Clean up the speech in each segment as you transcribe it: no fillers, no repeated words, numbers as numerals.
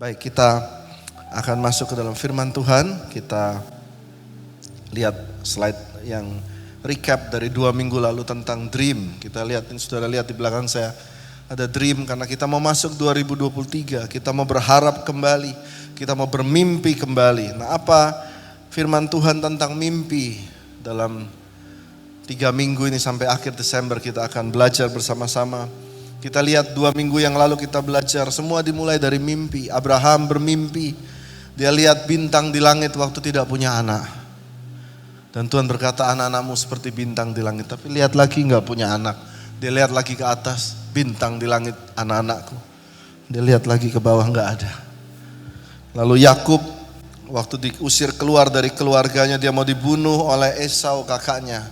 Baik, kita akan masuk ke dalam firman Tuhan. Kita lihat slide yang recap dari 2 minggu lalu tentang dream. Kita lihat, ini saudara lihat di belakang saya ada dream karena kita mau masuk 2023. Kita mau berharap kembali, kita mau bermimpi kembali. Nah, apa firman Tuhan tentang mimpi dalam 3 minggu ini sampai akhir Desember kita akan belajar bersama-sama. Kita lihat 2 minggu yang lalu kita belajar, semua dimulai dari mimpi. Abraham bermimpi, dia lihat bintang di langit waktu tidak punya anak. Dan Tuhan berkata, anak-anakmu seperti bintang di langit. Tapi lihat lagi gak punya anak. Dia lihat lagi ke atas, bintang di langit anak-anakku. Dia lihat lagi ke bawah gak ada. Lalu Yakub waktu diusir keluar dari keluarganya, dia mau dibunuh oleh Esau kakaknya.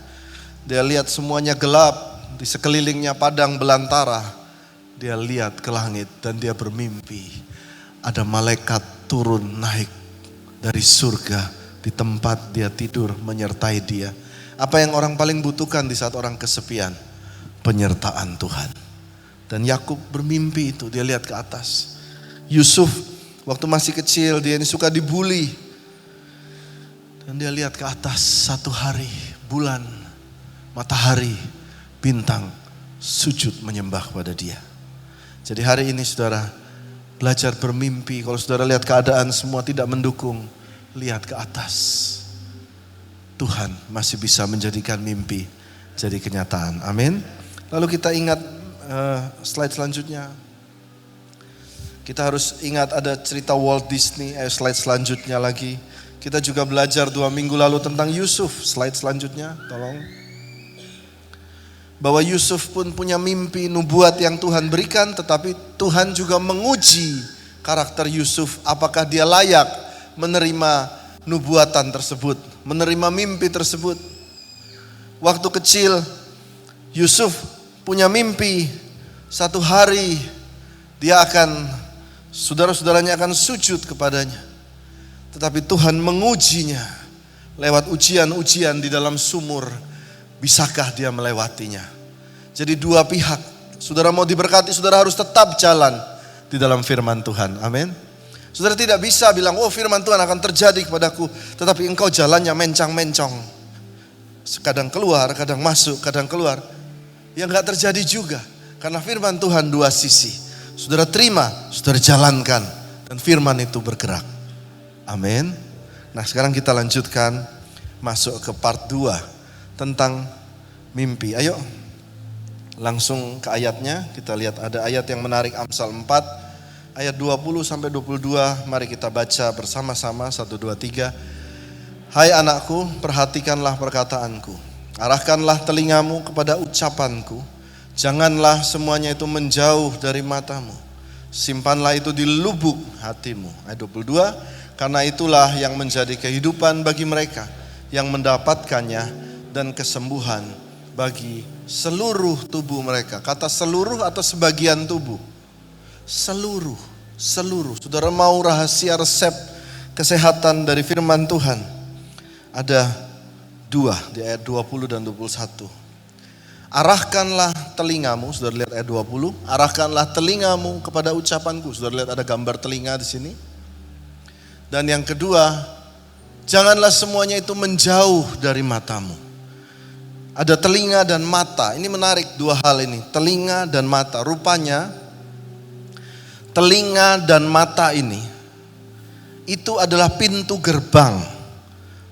Dia lihat semuanya gelap, di sekelilingnya padang belantara. Dia lihat ke langit dan dia bermimpi. Ada malaikat turun naik dari surga di tempat dia tidur menyertai dia. Apa yang orang paling butuhkan di saat orang kesepian? Penyertaan Tuhan. Dan Yakub bermimpi itu, dia lihat ke atas. Yusuf waktu masih kecil dia ini suka dibully. Dan dia lihat ke atas, satu hari bulan, matahari, bintang sujud menyembah kepada dia. Jadi hari ini saudara belajar bermimpi. Kalau saudara lihat keadaan semua tidak mendukung, lihat ke atas. Tuhan masih bisa menjadikan mimpi jadi kenyataan. Amin. Lalu kita ingat slide selanjutnya. Kita harus ingat ada cerita Walt Disney. Slide selanjutnya lagi. Kita juga belajar 2 minggu lalu tentang Yusuf. Slide selanjutnya tolong. Bahwa Yusuf pun punya mimpi nubuat yang Tuhan berikan, tetapi Tuhan juga menguji karakter Yusuf. Apakah dia layak menerima nubuatan tersebut, menerima mimpi tersebut. Waktu kecil Yusuf punya mimpi, satu hari dia akan, saudara-saudaranya akan sujud kepadanya. Tetapi Tuhan mengujinya lewat ujian-ujian di dalam sumur. Bisakah dia melewatinya? Jadi 2 pihak. Saudara mau diberkati, saudara harus tetap jalan di dalam firman Tuhan. Amin. Saudara tidak bisa bilang, oh firman Tuhan akan terjadi kepadaku. Tetapi engkau jalannya mencang-mencong. Kadang keluar, kadang masuk, kadang keluar. Ya gak terjadi juga. Karena firman Tuhan 2 sisi. Saudara terima, saudara jalankan. Dan firman itu bergerak. Amin. Nah sekarang kita lanjutkan masuk ke part 2. Tentang mimpi. Ayo langsung ke ayatnya. Kita lihat ada ayat yang menarik, Amsal 4 ayat 20 sampai 22. Mari kita baca bersama-sama 1, 2, 3. Hai anakku, perhatikanlah perkataanku. Arahkanlah telingamu kepada ucapanku. Janganlah semuanya itu menjauh dari matamu. Simpanlah itu di lubuk hatimu. Ayat 22. Karena itulah yang menjadi kehidupan bagi mereka yang mendapatkannya, dan kesembuhan bagi seluruh tubuh mereka. Kata seluruh atau sebagian tubuh? Seluruh. Saudara mau rahasia resep kesehatan dari firman Tuhan? Ada 2 di ayat 20 dan 21. Arahkanlah telingamu, saudara lihat ayat 20. Arahkanlah telingamu kepada ucapanku. Saudara lihat ada gambar telinga di sini. Dan yang kedua, janganlah semuanya itu menjauh dari matamu. Ada telinga dan mata. Ini menarik 2 hal ini. Telinga dan mata. Rupanya telinga dan mata ini itu adalah pintu gerbang.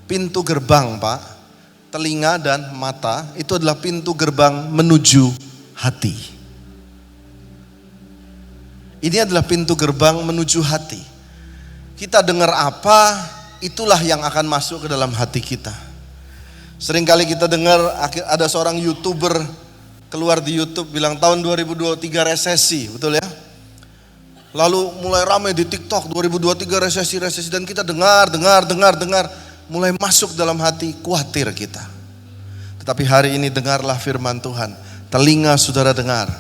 Pintu gerbang, Pak. Telinga dan mata itu adalah pintu gerbang menuju hati. Ini adalah pintu gerbang menuju hati. Kita dengar apa, itulah yang akan masuk ke dalam hati kita. Seringkali kita dengar ada seorang YouTuber keluar di YouTube bilang tahun 2023 resesi, betul ya? Lalu mulai ramai di TikTok 2023 resesi dan kita dengar, mulai masuk dalam hati, khawatir kita. Tetapi hari ini dengarlah firman Tuhan. Telinga saudara dengar,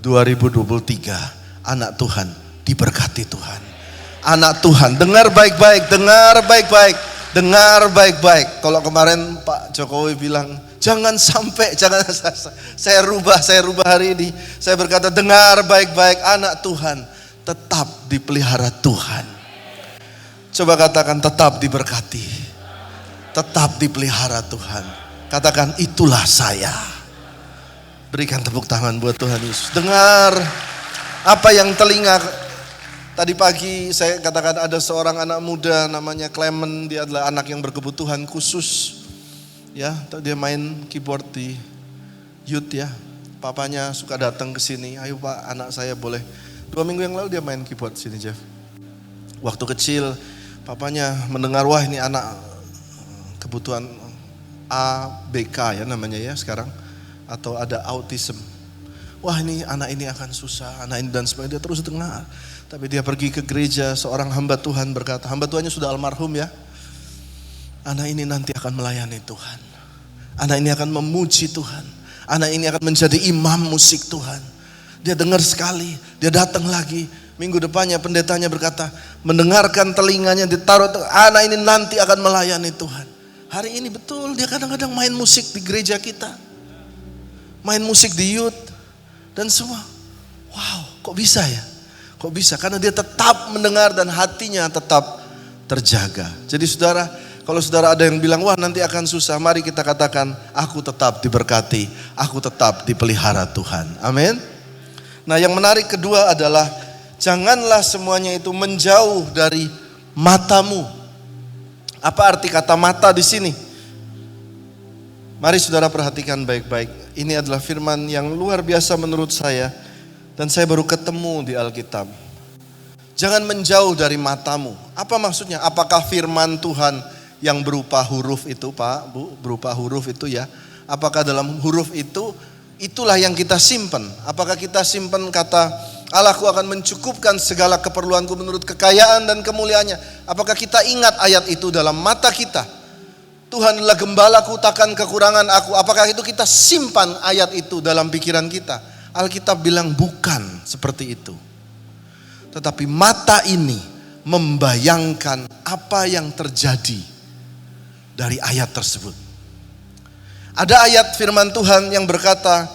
2023 anak Tuhan diberkati Tuhan. Anak Tuhan, dengar baik-baik. Kalau kemarin Pak Jokowi bilang, jangan sampai, saya rubah hari ini. Saya berkata, dengar baik-baik anak Tuhan. tetap dipelihara Tuhan. Coba katakan tetap diberkati. Tetap dipelihara Tuhan. Katakan itulah saya. Berikan tepuk tangan buat Tuhan Yesus. Dengar apa yang telinga. Tadi pagi saya katakan ada seorang anak muda namanya Clement. Dia adalah anak yang berkebutuhan khusus. Ya, dia main keyboard di youth ya. Papanya suka datang ke sini. Ayo Pak, anak saya boleh. 2 minggu yang lalu dia main keyboard sini Jeff. Waktu kecil papanya mendengar wah ini anak kebutuhan ABK ya namanya ya sekarang. Atau ada autism. Wah ini anak ini akan susah, anak ini dan sebagainya. Dia terus dengar. Tapi dia pergi ke gereja, seorang hamba Tuhan berkata, hamba Tuhannya sudah almarhum ya. Anak ini nanti akan melayani Tuhan. Anak ini akan memuji Tuhan. Anak ini akan menjadi imam musik Tuhan. Dia dengar sekali, dia datang lagi. Minggu depannya pendetanya berkata, mendengarkan telinganya ditaruh, anak ini nanti akan melayani Tuhan. Hari ini betul dia kadang-kadang main musik di gereja kita. Main musik di youth. Dan semua, wow kok bisa ya? Kok bisa? Karena dia tetap mendengar dan hatinya tetap terjaga. Jadi saudara, kalau saudara ada yang bilang, wah nanti akan susah. Mari kita katakan, aku tetap diberkati. Aku tetap dipelihara Tuhan. Amin. Nah yang menarik kedua adalah, janganlah semuanya itu menjauh dari matamu. Apa arti kata mata di sini? Mari saudara perhatikan baik-baik. Ini adalah firman yang luar biasa menurut saya. Dan saya baru ketemu di Alkitab. Jangan menjauh dari matamu. Apa maksudnya? Apakah firman Tuhan yang berupa huruf itu Pak, Bu, berupa huruf itu ya. Apakah dalam huruf itu, itulah yang kita simpan. Apakah kita simpan kata, Allahku akan mencukupkan segala keperluanku menurut kekayaan dan kemuliaannya. Apakah kita ingat ayat itu dalam mata kita? Tuhan adalah gembalaku, takkan kekurangan aku. Apakah itu kita simpan ayat itu dalam pikiran kita? Alkitab bilang bukan seperti itu. Tetapi mata ini membayangkan apa yang terjadi dari ayat tersebut. Ada ayat firman Tuhan yang berkata,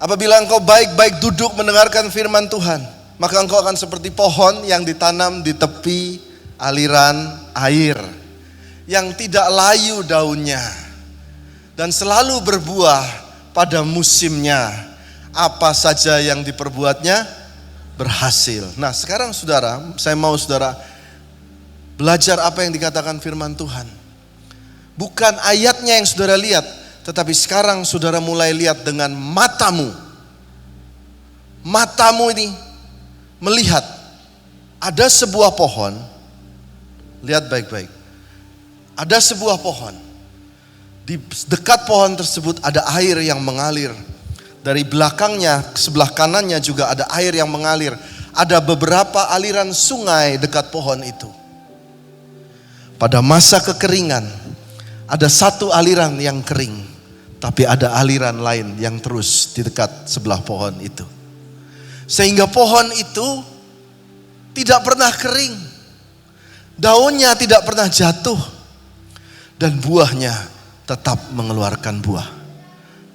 apabila engkau baik-baik duduk mendengarkan firman Tuhan, maka engkau akan seperti pohon yang ditanam di tepi aliran air, yang tidak layu daunnya, dan selalu berbuah pada musimnya. Apa saja yang diperbuatnya berhasil. Nah sekarang saudara, saya mau saudara belajar apa yang dikatakan firman Tuhan. Bukan ayatnya yang saudara lihat, tetapi sekarang saudara mulai lihat dengan matamu. Matamu ini melihat ada sebuah pohon. Lihat baik-baik. Ada sebuah pohon. Di dekat pohon tersebut ada air yang mengalir. Dari belakangnya, sebelah kanannya juga ada air yang mengalir. Ada beberapa aliran sungai dekat pohon itu. Pada masa kekeringan, ada satu aliran yang kering, tapi ada aliran lain yang terus di dekat sebelah pohon itu. Sehingga pohon itu tidak pernah kering. Daunnya tidak pernah jatuh. Dan buahnya tetap mengeluarkan buah.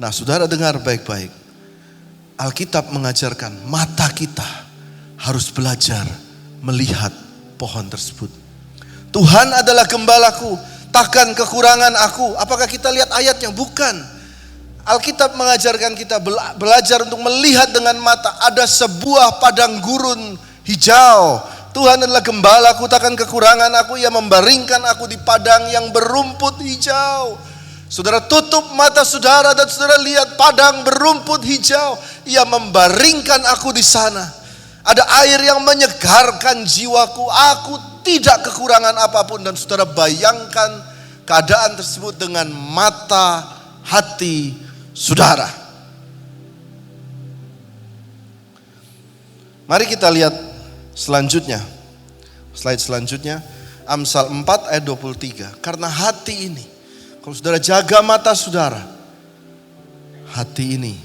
Nah saudara dengar baik-baik. Alkitab mengajarkan mata kita harus belajar melihat pohon tersebut. Tuhan adalah gembalaku, takkan kekurangan aku. Apakah kita lihat ayatnya? Bukan. Alkitab mengajarkan kita belajar untuk melihat dengan mata. Ada sebuah padang gurun hijau. Tuhan adalah gembalaku, takkan kekurangan aku. Ia membaringkan aku di padang yang berumput hijau. Saudara tutup mata saudara dan saudara lihat padang berumput hijau. Ia membaringkan aku di sana. Ada air yang menyegarkan jiwaku. Aku tidak kekurangan apapun. Dan saudara bayangkan keadaan tersebut dengan mata hati saudara. Mari kita lihat selanjutnya. Slide selanjutnya. Amsal 4 ayat 23. Karena hati ini, kalau saudara jaga mata saudara, hati ini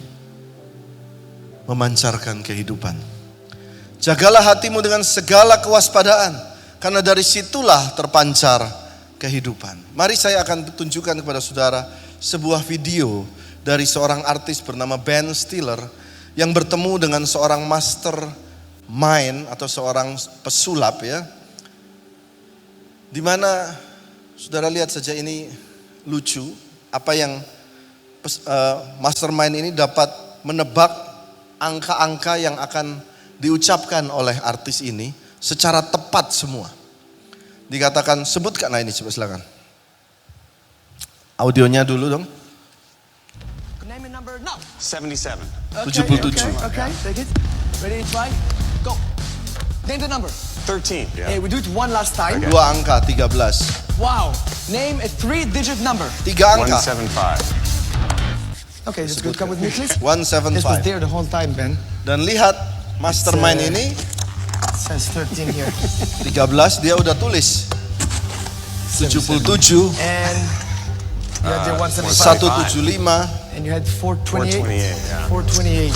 memancarkan kehidupan. Jagalah hatimu dengan segala kewaspadaan, karena dari situlah terpancar kehidupan. Mari saya akan tunjukkan kepada saudara sebuah video dari seorang artis bernama Ben Stiller yang bertemu dengan seorang master main atau seorang pesulap ya. Dimana saudara lihat saja ini lucu, apa yang mastermind ini dapat menebak angka-angka yang akan diucapkan oleh artis ini secara tepat semua. Dikatakan, sebutkanlah ini, coba silakan. Audionya dulu dong. Name a number now. 77. 77. Okay, take it. Ready, try, go. Name the number. 13. Yeah. Hey, we do it one last time. Okay. Dua angka, 13. Wow. Name a 3-digit number. 3 angka. 175. Okay, just good. Come with me, please. This 175. was there the whole time, Ben. Dan lihat mastermind It's, ini It says 13 here. 13 dia udah tulis 77, And you had the 175. 175, And you had 428. 428, yeah. 428.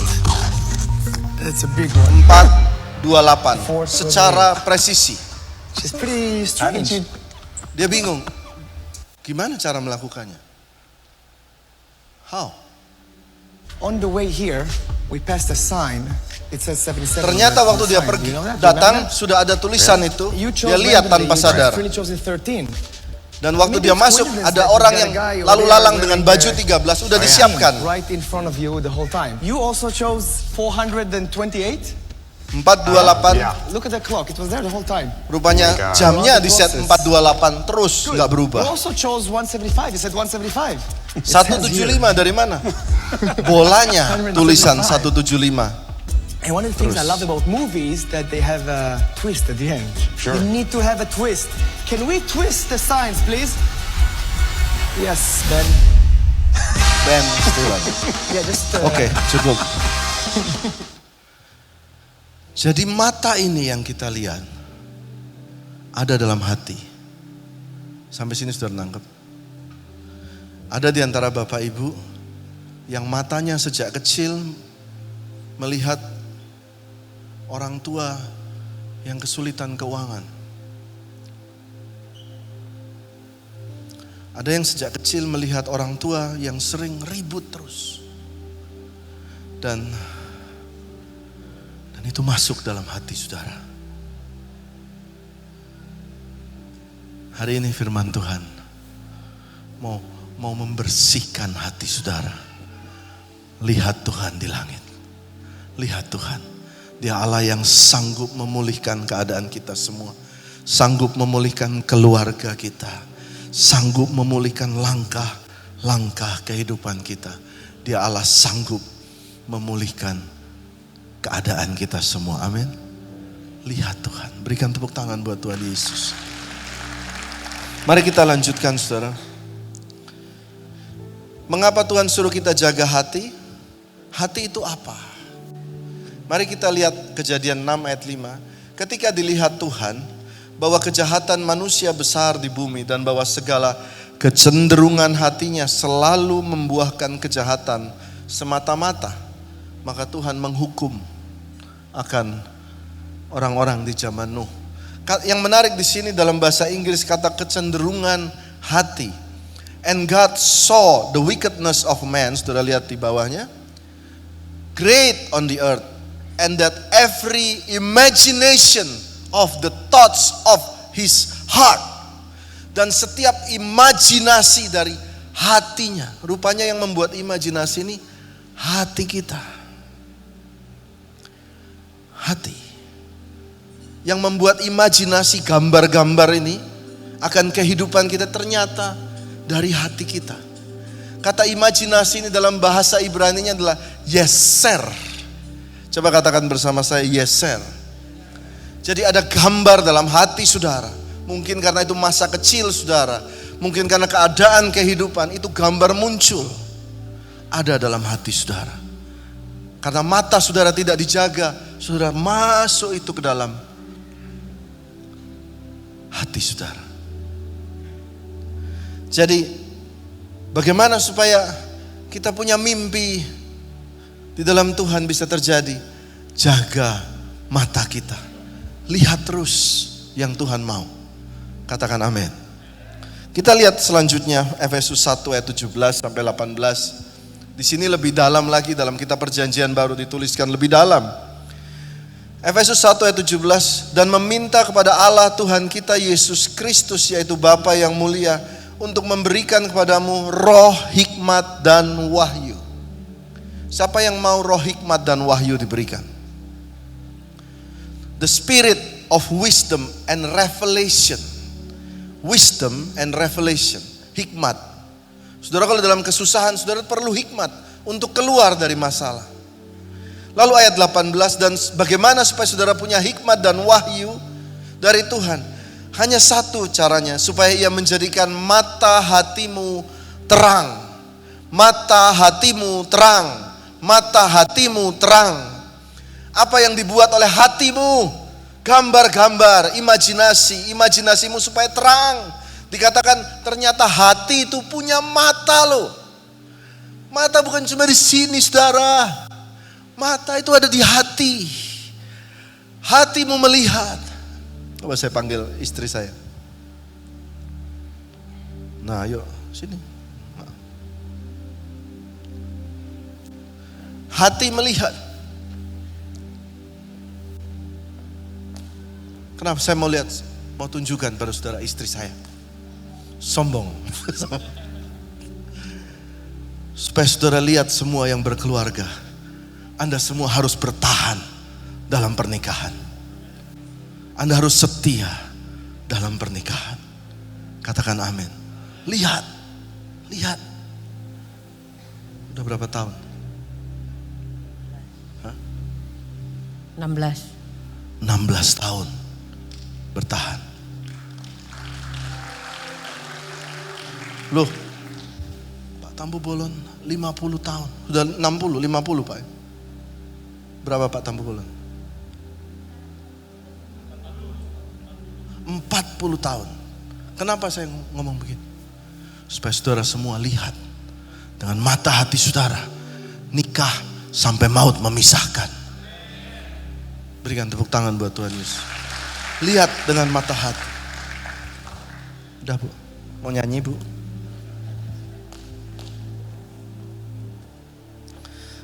That's a big one. 428 428. secara presisi. She's pretty strange. Dia bingung, gimana cara melakukannya? How? On the way here, we passed a sign. It says 77. Ternyata on the waktu dia sign. pergi, You know that? datang You remember sudah ada tulisan itu, that? You chose dia lihat randomly, tanpa you sadar. really chose the 13. Dan waktu Maybe dia it's masuk, coincidence ada that orang you got yang a guy over lalu there lalang dengan wearing baju the 13, udah disiapkan. Right in front of you the whole time. You also chose 428. 428, Yeah. Look at the clock. It was there the whole time. rupanya Oh my God. jamnya di set Process. 428 terus nggak You berubah. also chose 175. You said 175. 175 dari mana? Bolanya tulisan 175. And one of the things I love about movies that they have a twist at the end. Sure. You need to have a twist. Can we twist the signs, please? Yes, Ben. Ben Stewart. Yeah, just. Oke, cukup. Jadi mata ini yang kita lihat ada dalam hati. Sampai sini sudah nangkep. Ada di antara Bapak Ibu yang matanya sejak kecil melihat orang tua yang kesulitan keuangan. Ada yang sejak kecil melihat orang tua yang sering ribut terus. Dan itu masuk dalam hati saudara. Hari ini firman Tuhan mau membersihkan hati saudara. Lihat Tuhan di langit. Lihat Tuhan. Dia Allah yang sanggup memulihkan keadaan kita semua. Sanggup memulihkan keluarga kita. Sanggup memulihkan langkah-langkah kehidupan kita. Dia Allah sanggup memulihkan keadaan kita semua, amin. Lihat Tuhan, berikan tepuk tangan buat Tuhan Yesus. Mari kita lanjutkan saudara. Mengapa Tuhan suruh kita jaga hati? Hati itu apa? Mari kita lihat Kejadian 6 ayat 5. Ketika dilihat Tuhan bahwa kejahatan manusia besar di bumi dan bahwa segala kecenderungan hatinya selalu membuahkan kejahatan semata-mata, maka Tuhan menghukum akan orang-orang di zaman Nuh. Yang menarik di sini dalam bahasa Inggris kata kecenderungan hati. And God saw the wickedness of man, sudah lihat di bawahnya, great on the earth, and that every imagination of the thoughts of his heart, dan setiap imajinasi dari hatinya. Rupanya yang membuat imajinasi ini hati kita. Hati yang membuat imajinasi gambar-gambar ini akan kehidupan kita ternyata dari hati kita. Kata imajinasi ini dalam bahasa Ibrani-nya adalah yeser. Coba katakan bersama saya, yeser. Jadi ada gambar dalam hati saudara. Mungkin karena itu masa kecil saudara, mungkin karena keadaan kehidupan, itu gambar muncul ada dalam hati saudara. Karena mata saudara tidak dijaga, saudara masuk itu ke dalam hati saudara. Jadi bagaimana supaya kita punya mimpi di dalam Tuhan bisa terjadi? Jaga mata kita. Lihat terus yang Tuhan mau. Katakan amin. Kita lihat selanjutnya Efesus 1 ayat 17 sampai 18. Di sini lebih dalam lagi dalam kitab Perjanjian Baru dituliskan lebih dalam. Efesus 1 ayat 17, dan meminta kepada Allah Tuhan kita Yesus Kristus, yaitu Bapa yang mulia, untuk memberikan kepadamu roh hikmat dan wahyu. Siapa yang mau roh hikmat dan wahyu diberikan? The spirit of wisdom and revelation. Wisdom and revelation. Hikmat. Saudara, kalau dalam kesusahan, saudara perlu hikmat untuk keluar dari masalah. Lalu ayat 18, dan bagaimana supaya saudara punya hikmat dan wahyu dari Tuhan? Hanya satu caranya, supaya ia menjadikan mata hatimu terang. Mata hatimu terang. Mata hatimu terang. Apa yang dibuat oleh hatimu? Gambar-gambar, imajinasimu supaya terang. Dikatakan ternyata hati itu punya mata loh. Mata bukan cuma di sini, saudara. Mata itu ada di hati. Hatimu melihat. Coba saya panggil istri saya. Nah, yuk sini. Hati melihat. Kenapa saya mau lihat, mau tunjukkan pada saudara istri saya. Sombong. Supaya saudara lihat semua yang berkeluarga. Anda semua harus bertahan dalam pernikahan. Anda harus setia dalam pernikahan. Katakan amin. Lihat. Lihat. Udah berapa tahun? 16 tahun bertahan. Loh, Pak Tambu Bolon 50 tahun. Sudah 50 Pak. Berapa Pak Tambu Bolon? 40 tahun. Kenapa saya ngomong begini? Supaya saudara semua lihat dengan mata hati saudara. Nikah sampai maut memisahkan. Berikan tepuk tangan buat Tuhan Yesus. Lihat dengan mata hati. Udah Bu, mau nyanyi Bu?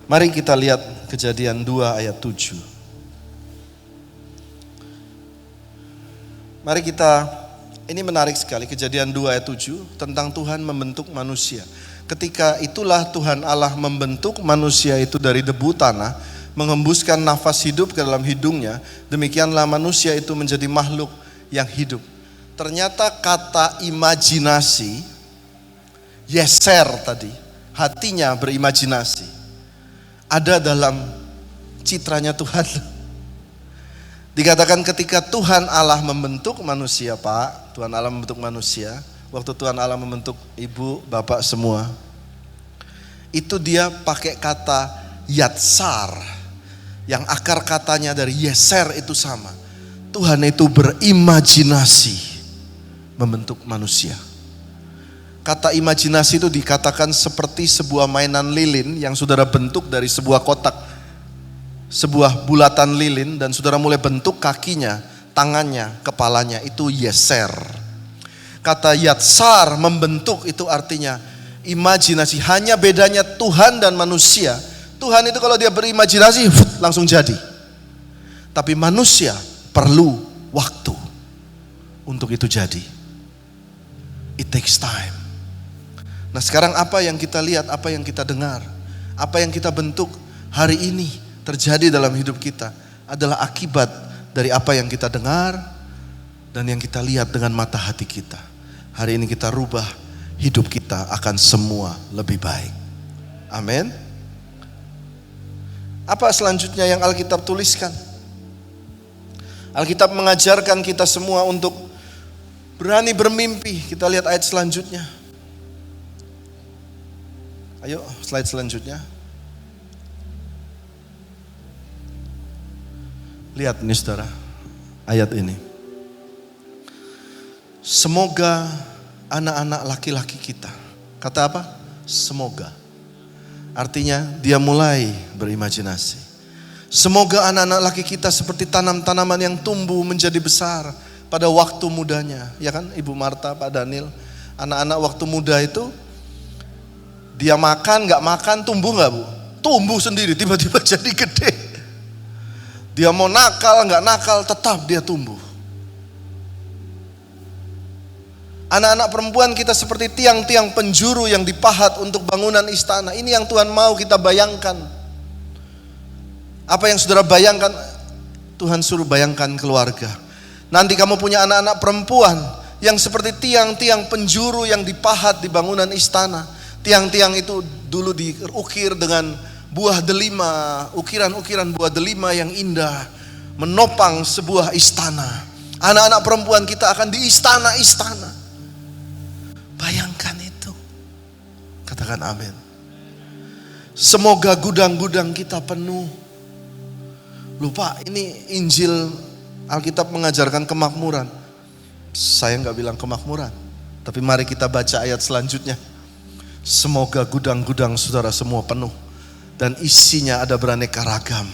Mari kita lihat Kejadian 2 ayat 7. Mari kita, ini menarik sekali, Kejadian 2 ayat 7 tentang Tuhan membentuk manusia. Ketika itulah Tuhan Allah membentuk manusia itu dari debu tanah, menghembuskan nafas hidup ke dalam hidungnya, demikianlah manusia itu menjadi makhluk yang hidup. Ternyata kata imajinasi, yeser tadi, hatinya berimajinasi, ada dalam citranya Tuhan. Dikatakan ketika Tuhan Allah membentuk manusia, Pak, Tuhan Allah membentuk manusia, waktu Tuhan Allah membentuk ibu, bapak semua, itu dia pakai kata yatsar, yang akar katanya dari yeser itu sama. Tuhan itu berimajinasi membentuk manusia. Kata imajinasi itu dikatakan seperti sebuah mainan lilin yang saudara bentuk dari sebuah kotak, sebuah bulatan lilin, dan saudara mulai bentuk kakinya, tangannya, kepalanya, itu yeser. Kata yatsar, membentuk, itu artinya imajinasi. Hanya bedanya Tuhan dan manusia, Tuhan itu kalau dia berimajinasi langsung jadi. Tapi manusia perlu waktu untuk itu jadi. It takes time. Nah sekarang apa yang kita lihat, apa yang kita dengar, apa yang kita bentuk hari ini terjadi dalam hidup kita adalah akibat dari apa yang kita dengar dan yang kita lihat dengan mata hati kita. Hari ini kita rubah hidup kita akan semua lebih baik. Amin. Apa selanjutnya yang Alkitab tuliskan? Alkitab mengajarkan kita semua untuk berani bermimpi. Kita lihat ayat selanjutnya. Ayo slide selanjutnya. Lihat nih saudara, ayat ini. Semoga anak-anak laki-laki kita, kata apa? Semoga. Artinya dia mulai berimajinasi. Semoga anak-anak laki kita seperti tanam-tanaman yang tumbuh menjadi besar pada waktu mudanya. Ya kan Ibu Marta, Pak Daniel, anak-anak waktu muda itu dia makan, gak makan, tumbuh gak Bu? Tumbuh sendiri, tiba-tiba jadi gede. Dia mau nakal, nggak nakal, tetap dia tumbuh. Anak-anak perempuan kita seperti tiang-tiang penjuru yang dipahat untuk bangunan istana. Ini yang Tuhan mau kita bayangkan. Apa yang saudara bayangkan, Tuhan suruh bayangkan keluarga. Nanti kamu punya anak-anak perempuan yang seperti tiang-tiang penjuru yang dipahat di bangunan istana. Tiang-tiang itu dulu diukir dengan buah delima, ukiran-ukiran buah delima yang indah, menopang sebuah istana. Anak-anak perempuan kita akan di istana-istana. Bayangkan itu. Katakan amin. Semoga gudang-gudang kita penuh. Lupa, ini Injil Alkitab mengajarkan kemakmuran. Saya nggak bilang kemakmuran, tapi mari kita baca ayat selanjutnya. Semoga gudang-gudang saudara semua penuh dan isinya ada beraneka ragam.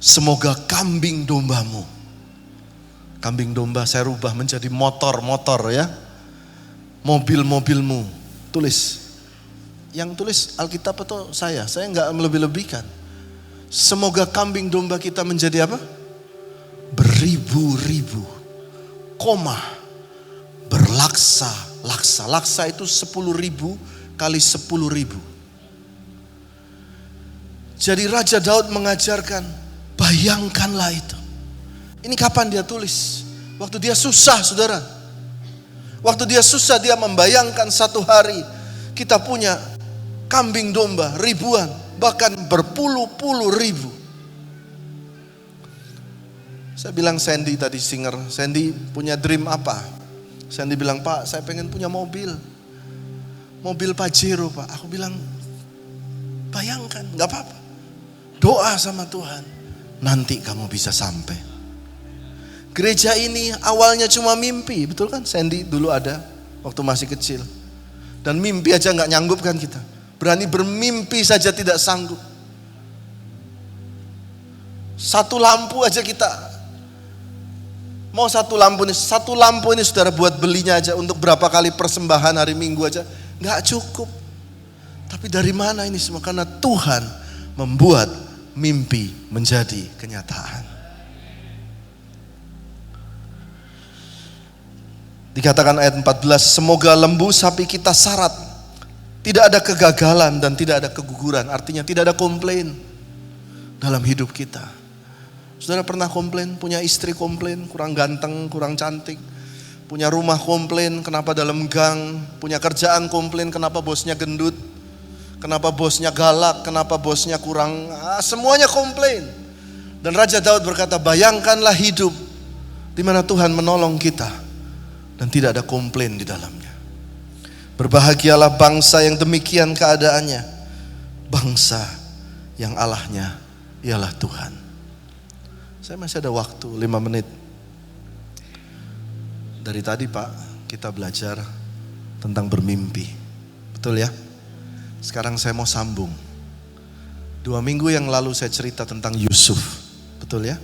Semoga kambing dombamu. Kambing domba saya rubah menjadi motor-motor ya. Mobil-mobilmu. Tulis. Yang tulis Alkitab atau saya nggak melebih-lebihkan. Semoga kambing domba kita menjadi apa? Beribu-ribu. Berlaksa-laksa. Laksa itu 10.000 kali 10.000. Jadi Raja Daud mengajarkan, bayangkanlah itu. Ini kapan dia tulis? Waktu dia susah, saudara. Waktu dia susah, dia membayangkan satu hari kita punya kambing domba ribuan, bahkan berpuluh-puluh ribu. Saya bilang Sandy tadi, singer, Sandy punya dream apa? Sandy bilang, Pak, saya pengen punya mobil Pajero, Pak. Aku bilang, bayangkan, gak apa-apa. Doa sama Tuhan, nanti kamu bisa sampai. Gereja ini awalnya cuma mimpi, betul kan? Sandy dulu ada waktu masih kecil. Dan mimpi aja gak nyanggup kan kita. Berani bermimpi saja tidak sanggup. Satu lampu aja kita. Mau satu lampu ini saudara buat belinya aja untuk berapa kali persembahan hari Minggu aja. Gak cukup. Tapi dari mana ini semua? Karena Tuhan membuat mimpi menjadi kenyataan. Dikatakan ayat 14, semoga lembu sapi kita syarat, tidak ada kegagalan dan tidak ada keguguran. Artinya tidak ada komplain dalam hidup kita. Saudara pernah komplain, punya istri komplain, kurang ganteng, kurang cantik. Punya rumah komplain, kenapa dalam gang. Punya kerjaan komplain, kenapa bosnya gendut. Kenapa bosnya galak, kenapa bosnya kurang, semuanya komplain. Dan Raja Daud berkata, bayangkanlah hidup di mana Tuhan menolong kita. Dan tidak ada komplain di dalamnya. Berbahagialah bangsa yang demikian keadaannya. Bangsa yang Allahnya ialah Tuhan. Saya masih ada waktu 5 menit. Dari tadi Pak, kita belajar tentang bermimpi. Betul ya? Sekarang saya mau sambung. 2 minggu yang lalu saya cerita tentang Yusuf. Betul ya?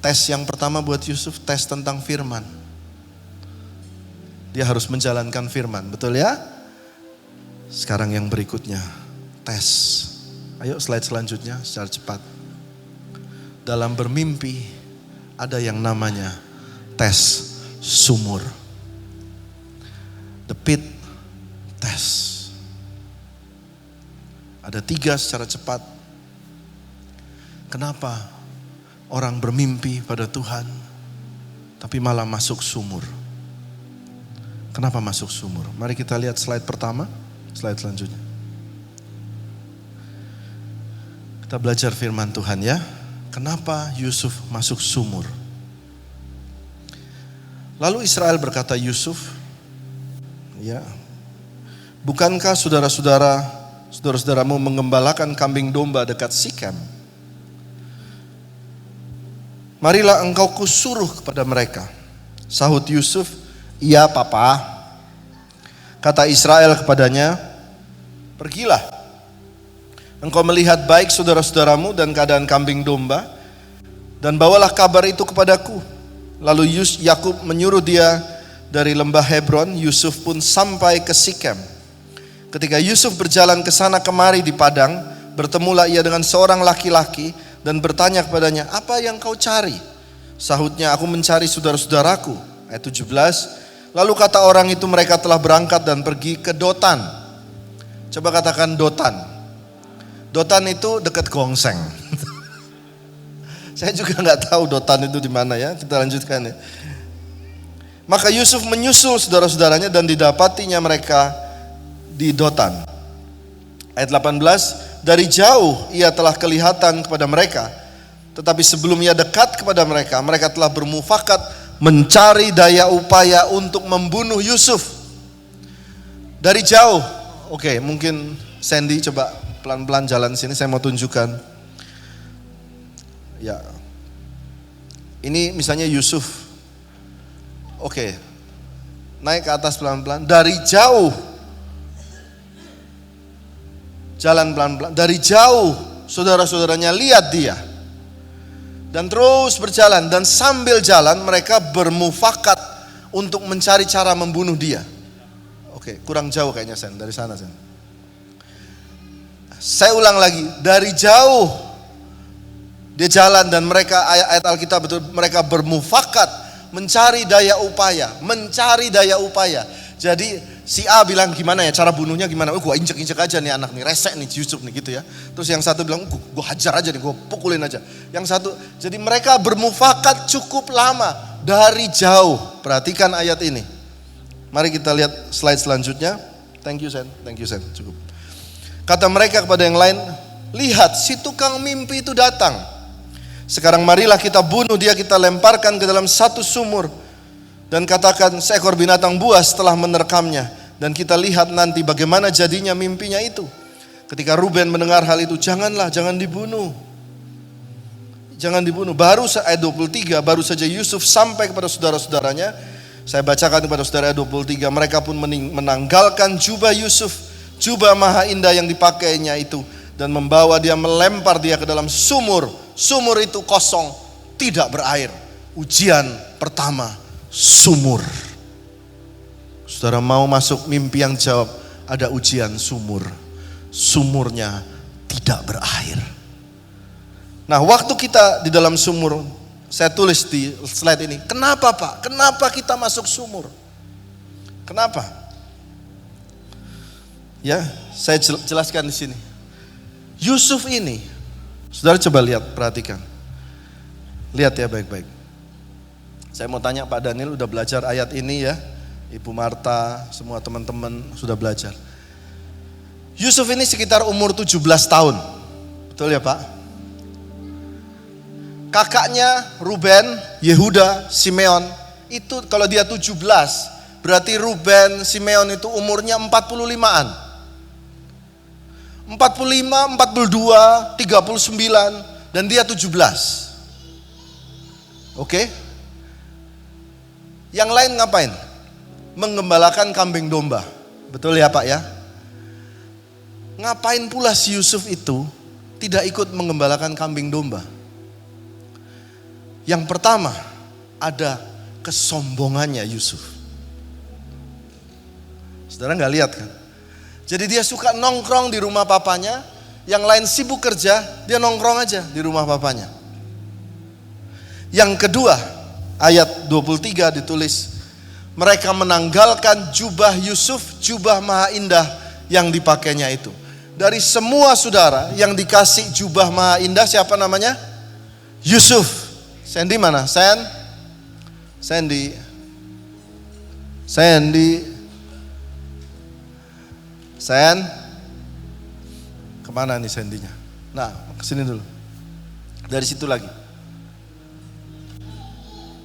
Tes yang pertama buat Yusuf, tes tentang firman. Dia harus menjalankan firman, betul ya? Sekarang yang berikutnya, tes. Ayo slide selanjutnya secara cepat. Dalam bermimpi ada yang namanya tes sumur. The pit test. Ada 3 secara cepat. Kenapa orang bermimpi pada Tuhan tapi malah masuk sumur? Kenapa masuk sumur? Mari kita lihat slide pertama, slide selanjutnya. Kita belajar firman Tuhan ya. Kenapa Yusuf masuk sumur? Lalu Israel berkata, Yusuf, ya, bukankah saudara-saudaramu mengembalakan kambing domba dekat Sikem? Marilah engkau kusuruh kepada mereka. Sahut Yusuf, iya papa. Kata Israel kepadanya, pergilah. Engkau melihat baik saudara-saudaramu dan keadaan kambing domba, dan bawalah kabar itu kepadaku. Lalu Yakub menyuruh dia dari lembah Hebron. Yusuf pun sampai ke Sikem. Ketika Yusuf berjalan ke sana kemari di padang, bertemulah ia dengan seorang laki-laki dan bertanya kepadanya, "Apa yang kau cari?" Sahutnya, "Aku mencari saudara-saudaraku." Ayat 17. Lalu kata orang itu, "Mereka telah berangkat dan pergi ke Dotan." Coba katakan Dotan. Dotan itu dekat Gongseng. Saya juga nggak tahu Dotan itu di mana ya. Kita lanjutkan ya. Maka Yusuf menyusul saudara-saudaranya dan didapatinya mereka di Dotan. Ayat 18, dari jauh ia telah kelihatan kepada mereka, tetapi sebelum ia dekat kepada mereka, mereka telah bermufakat mencari daya upaya untuk membunuh Yusuf. Dari jauh. Oke, mungkin Sandy coba pelan-pelan jalan sini, saya mau tunjukkan. Ya. Ini misalnya Yusuf. Oke. Naik ke atas pelan-pelan. Dari jauh. Jalan pelan-pelan. Dari jauh saudara-saudaranya lihat dia. Dan terus berjalan. Dan sambil jalan mereka bermufakat untuk mencari cara membunuh dia. Oke, kurang jauh kayaknya Sen. Dari sana Sen. Saya ulang lagi. Dari jauh dia jalan dan mereka, ayat Alkitab betul, mereka bermufakat mencari daya upaya. Mencari daya upaya. Jadi si A bilang gimana ya cara bunuhnya gimana? Gue injek-injek aja nih anak nih, resek nih Yusuf nih gitu ya. Terus yang satu bilang gue hajar aja nih, gue pukulin aja. Yang satu, jadi mereka bermufakat cukup lama dari jauh. Perhatikan ayat ini. Mari kita lihat slide selanjutnya. Thank you Sen, cukup. Kata mereka kepada yang lain, lihat si tukang mimpi itu datang. Sekarang marilah kita bunuh dia, kita lemparkan ke dalam satu sumur. Dan katakan seekor binatang buas telah menerkamnya. Dan kita lihat nanti bagaimana jadinya mimpinya itu. Ketika Ruben mendengar hal itu, jangan dibunuh. Jangan dibunuh. Baru ayat 23, baru saja Yusuf sampai kepada saudara-saudaranya. Saya bacakan kepada saudara ayat 23. Mereka pun menanggalkan jubah Yusuf, jubah maha indah yang dipakainya itu. Dan membawa dia, melempar dia ke dalam sumur. Sumur itu kosong, tidak berair. Ujian pertama, sumur. Saudara mau masuk mimpi yang jawab, ada ujian sumur. Sumurnya tidak berair. Nah, waktu kita di dalam sumur, saya tulis di slide ini, kenapa Pak? Kenapa kita masuk sumur? Kenapa? Ya, saya jelaskan di sini. Yusuf ini, saudara coba lihat, perhatikan. Lihat ya baik-baik. Saya mau tanya Pak Daniel, udah belajar ayat ini ya? Ibu Marta, semua teman-teman sudah belajar. Yusuf ini sekitar umur 17 tahun. Betul ya Pak? Kakaknya Ruben, Yehuda, Simeon, itu kalau dia 17, berarti Ruben, Simeon itu umurnya 45-an. 45, 42, 39, dan dia 17. Oke? Yang lain ngapain? Menggembalakan kambing domba. Betul ya Pak ya? Ngapain pula si Yusuf itu tidak ikut menggembalakan kambing domba? Yang pertama, ada kesombongannya Yusuf. Saudara nggak lihat kan? Jadi dia suka nongkrong di rumah papanya, yang lain sibuk kerja, dia nongkrong aja di rumah papanya. Yang kedua, ayat 23 ditulis, mereka menanggalkan jubah Yusuf, jubah maha indah yang dipakainya itu. Dari semua saudara yang dikasih jubah maha indah, siapa namanya? Yusuf. Sandy mana? Sandy. Kemana nih Sandy-nya? Nah, kesini dulu. Dari situ lagi.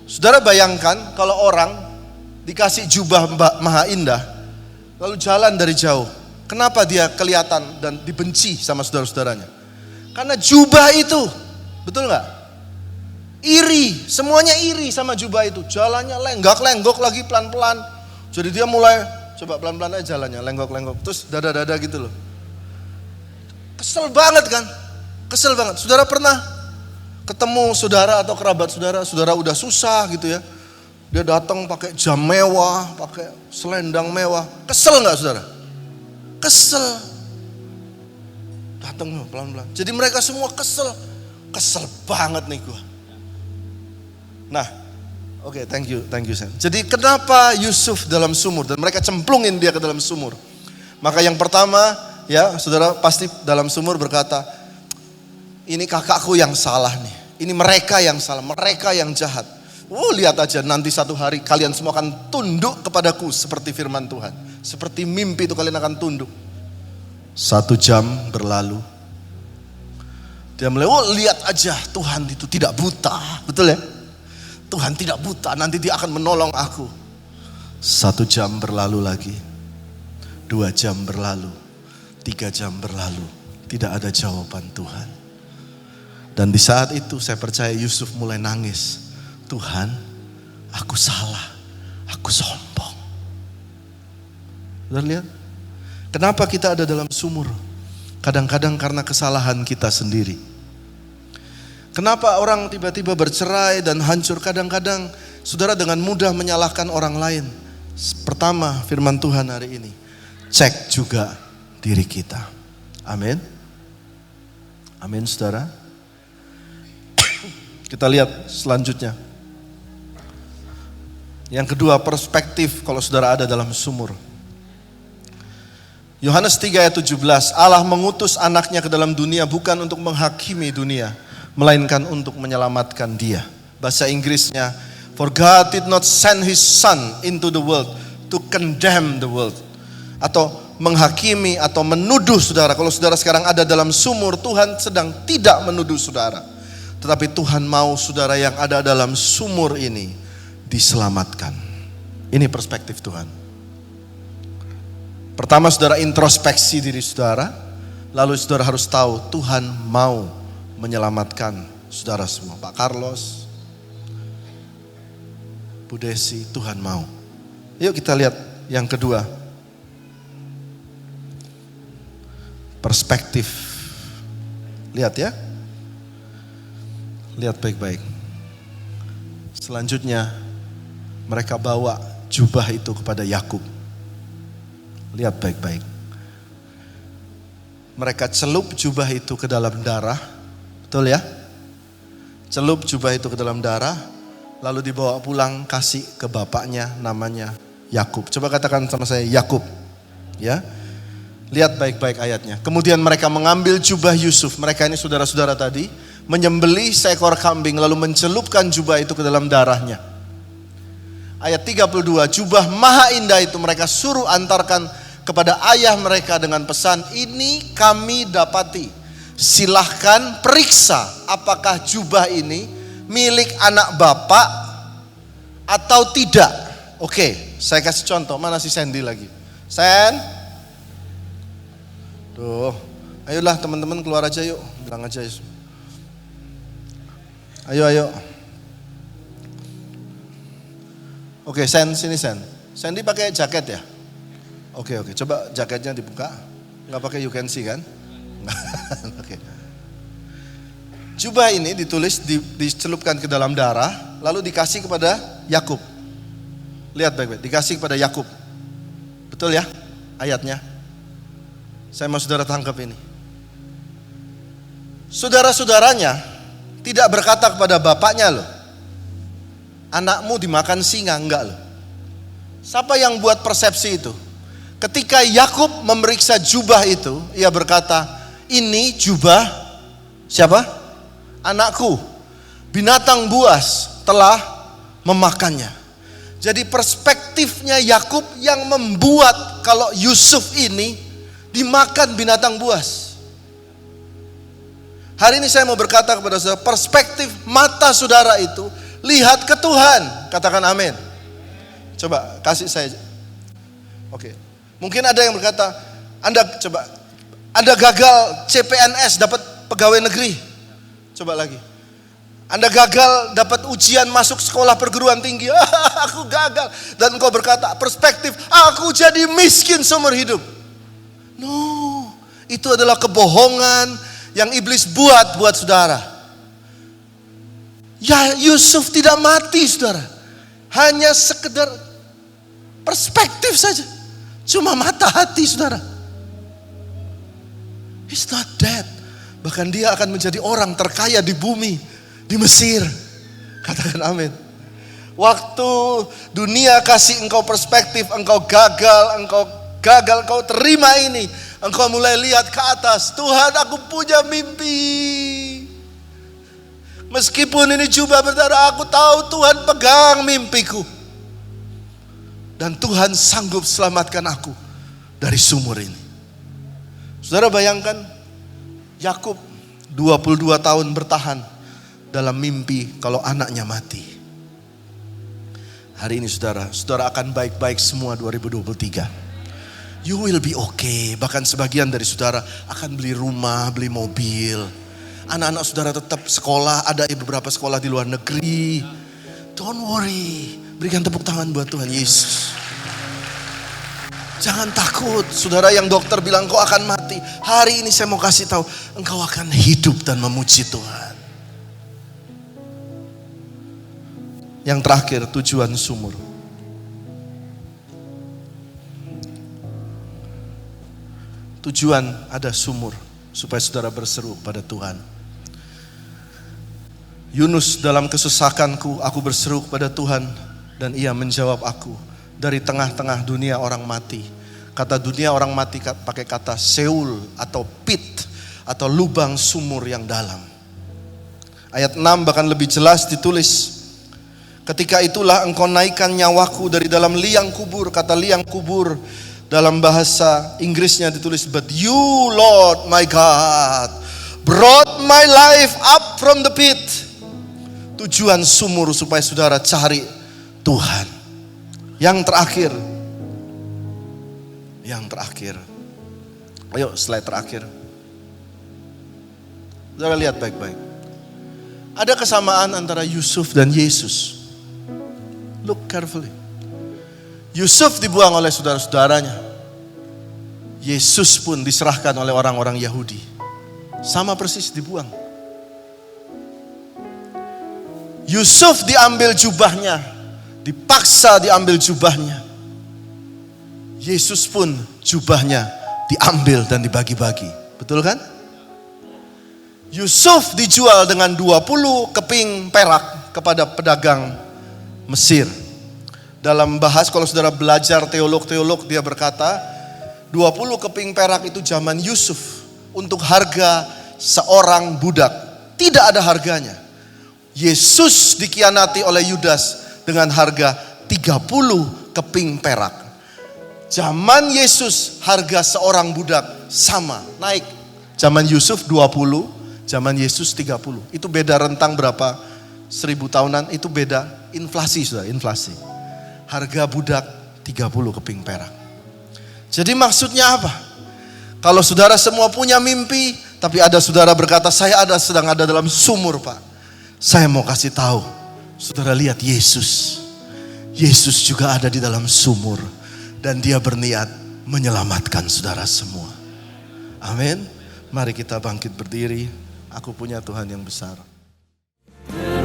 Saudara bayangkan kalau orang dikasih jubah maha indah, lalu jalan dari jauh. Kenapa dia kelihatan dan dibenci sama saudara-saudaranya? Karena jubah itu, betul nggak? Iri, semuanya iri sama jubah itu. Jalannya lenggak-lenggok lagi pelan-pelan. Jadi dia mulai, coba pelan-pelan aja jalannya, lenggok-lenggok. Terus dada-dada gitu loh. Kesel banget kan? Kesel banget. Saudara pernah ketemu saudara atau kerabat saudara udah susah gitu ya. Dia datang pakai jam mewah, pakai selendang mewah. Kesel nggak saudara? Kesel. Datang pelan-pelan. Jadi mereka semua kesel. Kesel banget nih gue. Nah, oke, thank you Sen. Jadi kenapa Yusuf dalam sumur dan mereka cemplungin dia ke dalam sumur? Maka yang pertama, ya saudara pasti dalam sumur berkata, ini kakakku yang salah nih. Ini mereka yang salah, mereka yang jahat. Lihat aja nanti satu hari kalian semua akan tunduk kepadaku seperti firman Tuhan. Seperti mimpi itu kalian akan tunduk. 1 jam berlalu. Dia mulai, lihat aja Tuhan itu tidak buta. Betul ya? Tuhan tidak buta, nanti dia akan menolong aku. 1 jam berlalu lagi. 2 jam berlalu. 3 jam berlalu. Tidak ada jawaban Tuhan. Dan di saat itu saya percaya Yusuf mulai nangis. Tuhan, aku salah. Aku sombong. Sudah lihat? Kenapa kita ada dalam sumur? Kadang-kadang karena kesalahan kita sendiri. Kenapa orang tiba-tiba bercerai dan hancur? Kadang-kadang saudara dengan mudah menyalahkan orang lain. Pertama firman Tuhan hari ini, cek juga diri kita. Amin. Amin saudara. Kita lihat selanjutnya. Yang kedua, perspektif kalau saudara ada dalam sumur. Yohanes 3 ayat 17, Allah mengutus anaknya ke dalam dunia bukan untuk menghakimi dunia, melainkan untuk menyelamatkan dia. Bahasa Inggrisnya, for God did not send his son into the world to condemn the world. Atau menghakimi atau menuduh saudara. Kalau saudara sekarang ada dalam sumur, Tuhan sedang tidak menuduh saudara. Tetapi Tuhan mau saudara yang ada dalam sumur ini diselamatkan. Ini perspektif Tuhan. Pertama saudara introspeksi diri saudara. Lalu saudara harus tahu Tuhan mau menyelamatkan saudara semua. Pak Carlos, Bu Desi, Tuhan mau. Yuk kita lihat yang kedua. Perspektif. Lihat ya. Lihat baik-baik. Selanjutnya mereka bawa jubah itu kepada Yakub. Lihat baik-baik. Mereka celup jubah itu ke dalam darah. Betul ya? Celup jubah itu ke dalam darah. Lalu dibawa pulang kasih ke bapaknya namanya Yakub. Coba katakan sama saya Yakub. Ya. Lihat baik-baik ayatnya. Kemudian mereka mengambil jubah Yusuf. Mereka ini saudara-saudara tadi. Menyembelih seekor kambing lalu mencelupkan jubah itu ke dalam darahnya. Ayat 32, jubah maha indah itu mereka suruh antarkan kepada ayah mereka dengan pesan, ini kami dapati. Silahkan periksa apakah jubah ini milik anak bapak atau tidak. Oke, saya kasih contoh. Mana si Sandy lagi? Sen? Tuh, ayolah teman-teman keluar aja yuk. Bilang aja Yesus. Ayo. Oke, Sen, sini Sen. Sandy pakai jaket ya? Oke, coba jaketnya dibuka. Nggak pakai you can see kan? Oke. Jubah ini ditulis, dicelupkan ke dalam darah, lalu dikasih kepada Yakub. Lihat baik-baik, dikasih kepada Yakub. Betul ya ayatnya? Saya mau saudara tangkap ini. Saudara-saudaranya tidak berkata kepada bapaknya loh, anakmu dimakan singa, enggak loh. Siapa yang buat persepsi itu? Ketika Yakub memeriksa jubah itu, ia berkata, ini jubah siapa? Anakku. Binatang buas telah memakannya. Jadi perspektifnya Yakub yang membuat kalau Yusuf ini dimakan binatang buas. Hari ini saya mau berkata kepada saudara, perspektif mata saudara itu lihat ke Tuhan. Katakan amin. Coba kasih saya. Oke. Mungkin ada yang berkata, Anda gagal CPNS dapat pegawai negeri. Coba lagi. Anda gagal dapat ujian masuk sekolah perguruan tinggi. Aku gagal. Dan engkau berkata, perspektif, aku jadi miskin seumur hidup. No, itu adalah kebohongan yang iblis buat saudara. Ya Yusuf tidak mati saudara. Hanya sekedar perspektif saja. Cuma mata hati saudara. He's not dead. Bahkan dia akan menjadi orang terkaya di bumi, di Mesir. Katakan amin. Waktu dunia kasih engkau perspektif, engkau gagal, engkau terima ini. Engkau mulai lihat ke atas. Tuhan, aku punya mimpi. Meskipun ini jubah berdarah, aku tahu Tuhan pegang mimpiku. Dan Tuhan sanggup selamatkan aku dari sumur ini. Saudara bayangkan, Yakub 22 tahun bertahan dalam mimpi kalau anaknya mati. Hari ini saudara akan baik-baik semua 2023. You will be okay. Bahkan sebagian dari saudara akan beli rumah, beli mobil. Anak-anak saudara tetap sekolah, ada beberapa sekolah di luar negeri. Don't worry. Berikan tepuk tangan buat Tuhan Yesus. Jangan takut, saudara yang dokter bilang kau akan mati. Hari ini saya mau kasih tahu, engkau akan hidup dan memuji Tuhan. Yang terakhir, tujuan sumur. Tujuan ada sumur supaya saudara berseru pada Tuhan. Yunus, dalam kesesakanku aku berseru kepada Tuhan dan ia menjawab aku. Dari tengah-tengah dunia orang mati. Kata dunia orang mati pakai kata Seul atau pit atau lubang sumur yang dalam. Ayat 6 bahkan lebih jelas ditulis, ketika itulah engkau naikkan nyawaku dari dalam liang kubur. Kata liang kubur dalam bahasa Inggrisnya ditulis, but you Lord my God brought my life up from the pit. Tujuan sumur supaya saudara cari Tuhan. Yang terakhir. Ayo slide terakhir. Saudara lihat baik-baik. Ada kesamaan antara Yusuf dan Yesus. Look carefully. Yusuf dibuang oleh saudara-saudaranya. Yesus pun diserahkan oleh orang-orang Yahudi. Sama persis dibuang. Yusuf diambil jubahnya. Dipaksa diambil jubahnya. Yesus pun jubahnya diambil dan dibagi-bagi. Betul kan? Yusuf dijual dengan 20 keping perak kepada pedagang Mesir. Dalam bahas, kalau saudara belajar teolog dia berkata 20 keping perak itu zaman Yusuf. Untuk harga seorang budak. Tidak ada harganya. Yesus dikhianati oleh Yudas dengan harga 30 keping perak. Zaman Yesus harga seorang budak sama, naik. Zaman Yusuf 20, zaman Yesus 30. Itu beda rentang berapa? 1000 tahunan, itu beda inflasi sudah, inflasi. Harga budak 30 keping perak. Jadi maksudnya apa? Kalau saudara semua punya mimpi, tapi ada saudara berkata, saya sedang ada dalam sumur Pak. Saya mau kasih tahu, saudara lihat Yesus. Yesus juga ada di dalam sumur. Dan dia berniat menyelamatkan saudara semua. Amin. Mari kita bangkit berdiri. Aku punya Tuhan yang besar.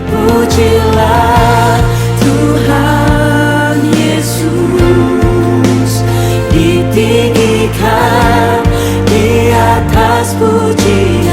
Pujilah Tuhan Yesus, ditinggikan di atas pujian.